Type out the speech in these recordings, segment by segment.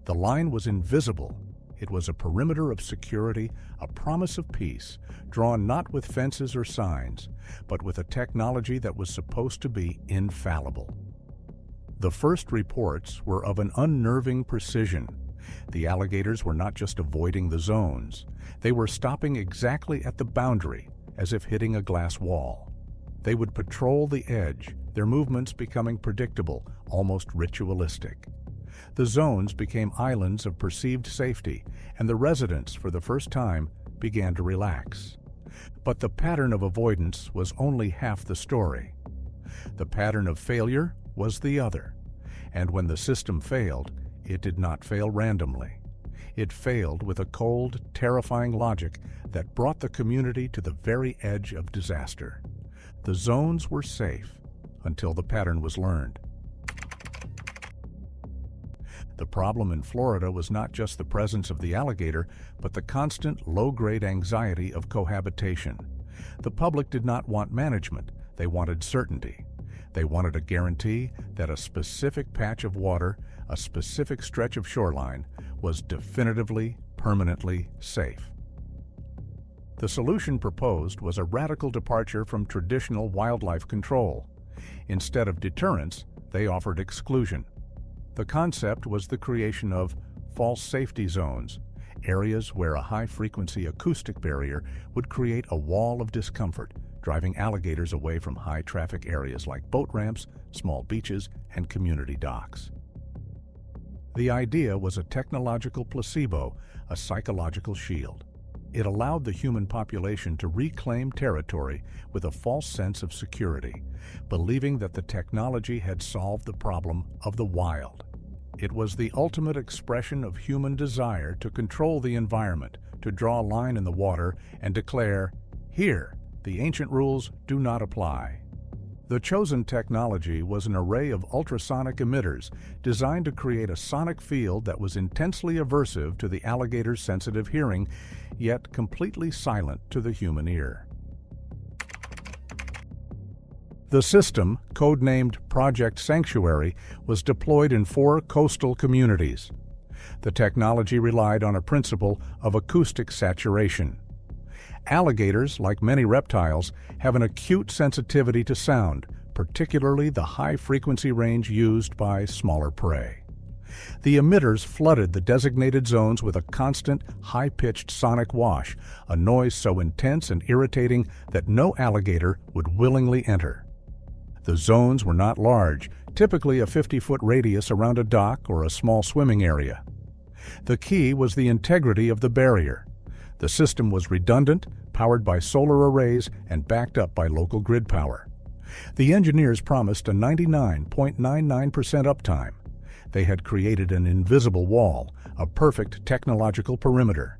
The line was invisible. It was a perimeter of security, a promise of peace, drawn not with fences or signs, but with a technology that was supposed to be infallible. The first reports were of an unnerving precision. The alligators were not just avoiding the zones. They were stopping exactly at the boundary, as if hitting a glass wall. They would patrol the edge, their movements becoming predictable, almost ritualistic. The zones became islands of perceived safety, and the residents, for the first time, began to relax. But the pattern of avoidance was only half the story. The pattern of failure was the other. And when the system failed, it did not fail randomly. It failed with a cold, terrifying logic that brought the community to the very edge of disaster. The zones were safe until the pattern was learned. The problem in Florida was not just the presence of the alligator, but the constant low-grade anxiety of cohabitation. The public did not want management. They wanted certainty. They wanted a guarantee that a specific patch of water, a specific stretch of shoreline, was definitively, permanently safe. The solution proposed was a radical departure from traditional wildlife control. Instead of deterrence, they offered exclusion. The concept was the creation of false safety zones, areas where a high-frequency acoustic barrier would create a wall of discomfort, driving alligators away from high-traffic areas like boat ramps, small beaches, and community docks. The idea was a technological placebo, a psychological shield. It allowed the human population to reclaim territory with a false sense of security, believing that the technology had solved the problem of the wild. It was the ultimate expression of human desire to control the environment, to draw a line in the water and declare, "Here, the ancient rules do not apply." The chosen technology was an array of ultrasonic emitters designed to create a sonic field that was intensely aversive to the alligator's sensitive hearing, yet completely silent to the human ear. The system, codenamed Project Sanctuary, was deployed in 4 coastal communities. The technology relied on a principle of acoustic saturation. Alligators, like many reptiles, have an acute sensitivity to sound, particularly the high-frequency range used by smaller prey. The emitters flooded the designated zones with a constant, high-pitched sonic wash, a noise so intense and irritating that no alligator would willingly enter. The zones were not large, typically a 50-foot radius around a dock or a small swimming area. The key was the integrity of the barrier. The system was redundant, powered by solar arrays, and backed up by local grid power. The engineers promised a 99.99% uptime. They had created an invisible wall, a perfect technological perimeter.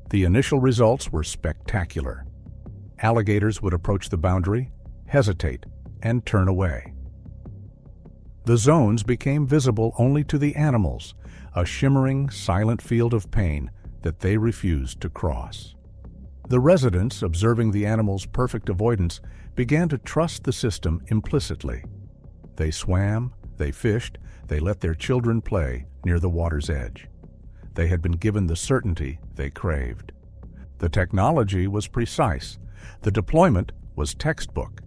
The initial results were spectacular. Alligators would approach the boundary, hesitate, and turn away. The zones became visible only to the animals, a shimmering, silent field of pain that they refused to cross. The residents, observing the animals' perfect avoidance, began to trust the system implicitly. They swam, they fished, they let their children play near the water's edge. They had been given the certainty they craved. The technology was precise. The deployment was textbook.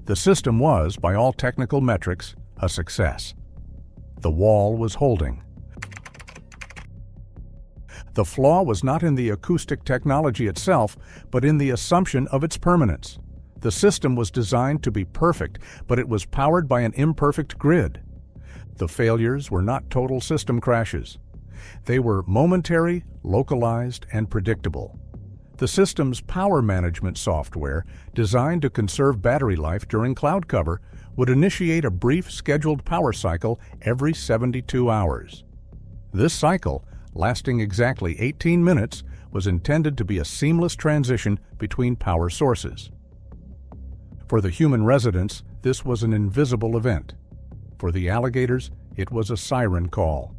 The system was, by all technical metrics, a success. The wall was holding. The flaw was not in the acoustic technology itself, but in the assumption of its permanence. The system was designed to be perfect, but it was powered by an imperfect grid. The failures were not total system crashes. They were momentary, localized, and predictable. The system's power management software, designed to conserve battery life during cloud cover, would initiate a brief scheduled power cycle every 72 hours. This cycle, lasting exactly 18 minutes, was intended to be a seamless transition between power sources. For the human residents, this was an invisible event. For the alligators, it was a siren call.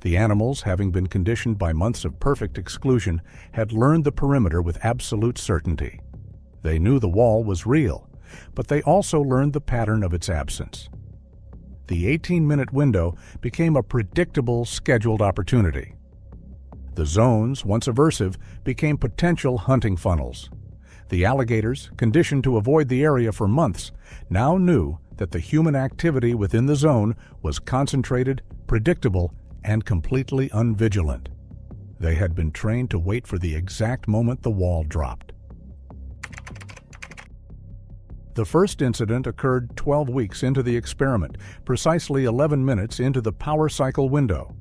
The animals, having been conditioned by months of perfect exclusion, had learned the perimeter with absolute certainty. They knew the wall was real, but they also learned the pattern of its absence. The 18-minute window became a predictable, scheduled opportunity. The zones, once aversive, became potential hunting funnels. The alligators, conditioned to avoid the area for months, now knew that the human activity within the zone was concentrated, predictable, and completely unvigilant. They had been trained to wait for the exact moment the wall dropped. The first incident occurred 12 weeks into the experiment, precisely 11 minutes into the power cycle window.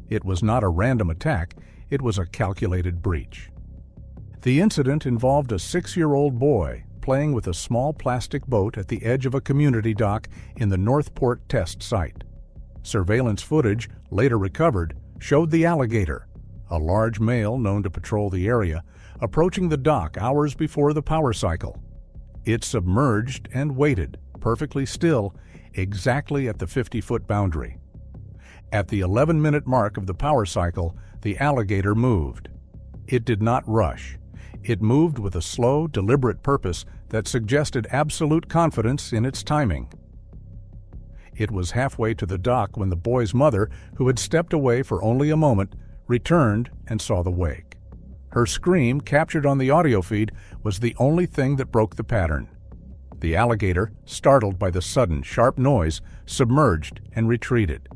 It was not a random attack, it was a calculated breach. The incident involved a 6-year-old boy playing with a small plastic boat at the edge of a community dock in the Northport test site. Surveillance footage, later recovered, showed the alligator, a large male known to patrol the area, approaching the dock hours before the power cycle. It submerged and waited, perfectly still, exactly at the 50-foot boundary. At the 11-minute mark of the power cycle, the alligator moved. It did not rush. It moved with a slow, deliberate purpose that suggested absolute confidence in its timing. It was halfway to the dock when the boy's mother, who had stepped away for only a moment, returned and saw the wake. Her scream, captured on the audio feed, was the only thing that broke the pattern. The alligator, startled by the sudden, sharp noise, submerged and retreated.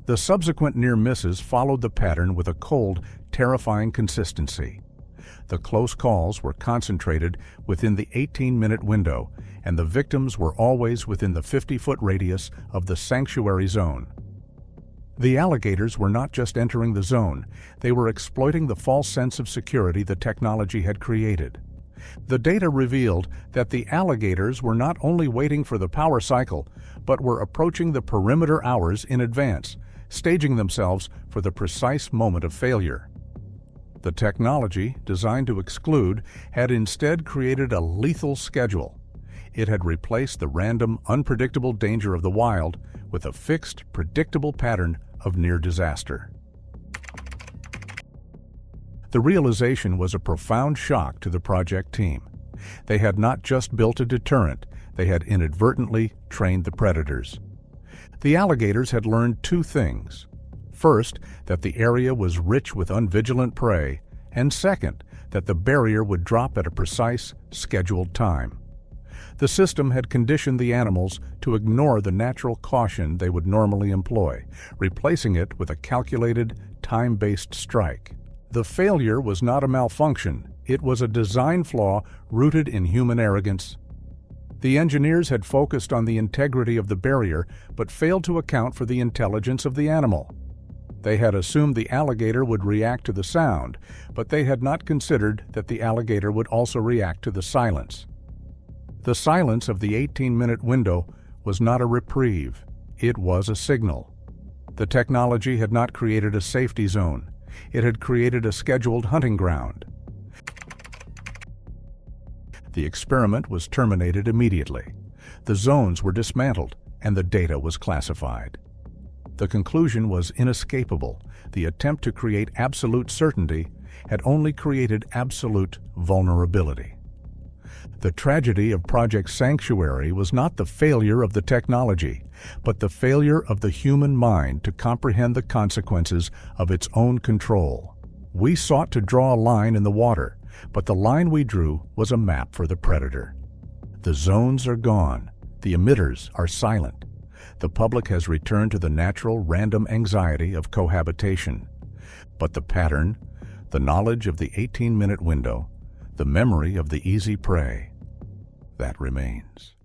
The subsequent near misses followed the pattern with a cold, terrifying consistency. The close calls were concentrated within the 18-minute window, and the victims were always within the 50-foot radius of the sanctuary zone. The alligators were not just entering the zone, they were exploiting the false sense of security the technology had created. The data revealed that the alligators were not only waiting for the power cycle, but were approaching the perimeter hours in advance, staging themselves for the precise moment of failure. The technology, designed to exclude, had instead created a lethal schedule. It had replaced the random, unpredictable danger of the wild with a fixed, predictable pattern of near disaster. The realization was a profound shock to the project team. They had not just built a deterrent, they had inadvertently trained the predators. The alligators had learned two things. First, that the area was rich with unvigilant prey, and second, that the barrier would drop at a precise, scheduled time. The system had conditioned the animals to ignore the natural caution they would normally employ, replacing it with a calculated, time-based strike. The failure was not a malfunction, it was a design flaw rooted in human arrogance. The engineers had focused on the integrity of the barrier, but failed to account for the intelligence of the animal. They had assumed the alligator would react to the sound, but they had not considered that the alligator would also react to the silence. The silence of the 18-minute window was not a reprieve, it was a signal. The technology had not created a safety zone, it had created a scheduled hunting ground. The experiment was terminated immediately. The zones were dismantled, and the data was classified. The conclusion was inescapable. The attempt to create absolute certainty had only created absolute vulnerability. The tragedy of Project Sanctuary was not the failure of the technology, but the failure of the human mind to comprehend the consequences of its own control. We sought to draw a line in the water, but the line we drew was a map for the predator. The zones are gone. The emitters are silent. The public has returned to the natural, random anxiety of cohabitation. But the pattern, the knowledge of the 18-minute window, the memory of the easy prey, that remains.